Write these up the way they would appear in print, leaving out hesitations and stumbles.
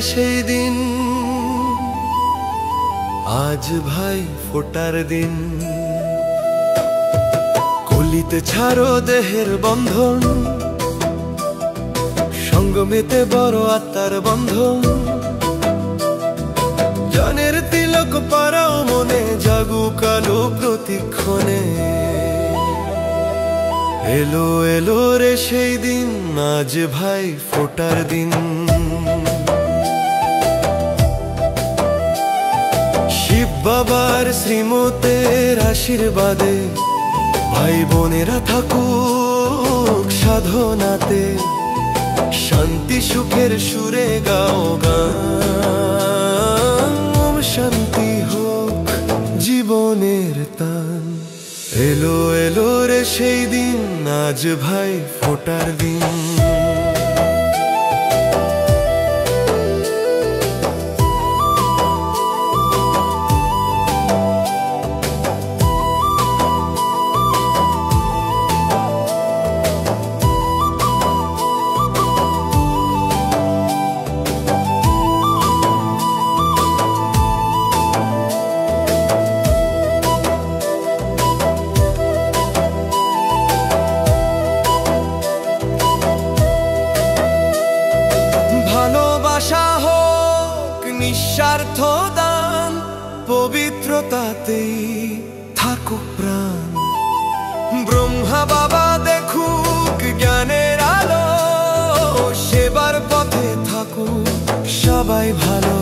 সেই দিন, আজ ভাই ফোটার দিন। কলিতে ছাড়ো দেহের বন্ধন, সঙ্গমেতে বড় আত্মার বন্ধন। জানের তিলক পারাও মনে, জাগুক আলো প্রতিক্ষণে। এলো এলো রে সেই দিন, আজ ভাই ফোটার দিন। শিব বাবার শ্রীমতের আশীর্বাদে ভাই বোনেরা থাকুক সাধনাতে। শান্তি সুখের সুরে গাও গান, শান্তি হোক জীবনের তান। এলো এলো রে সেই দিন, আজ ভাই ফোটার দিন। ভালোবাসা হোক নিঃস্বার্থ দান, পবিত্রতাতেই থাকুক প্রাণ। ব্রহ্মা বাবা দেখুক জ্ঞানের আলো, সেবার পথে থাকুক সবাই ভালো।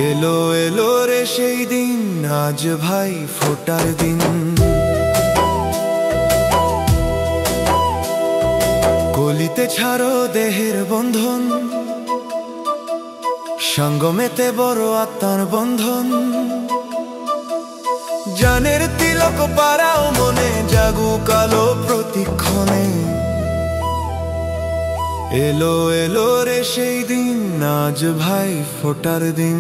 এলো এলো রে সেই দিন, আজ ভাই ফোটার দিন। কলিতে ছাড়ো দেহের বন্ধন, সঙ্গমেতে বড় আত্মার বন্ধন। জানের তিলক পারাও মনে, জাগুক আলো প্রতিক্ষণে। এলো এলো রে সেই দিন, আজ ভাই ফোটার দিন।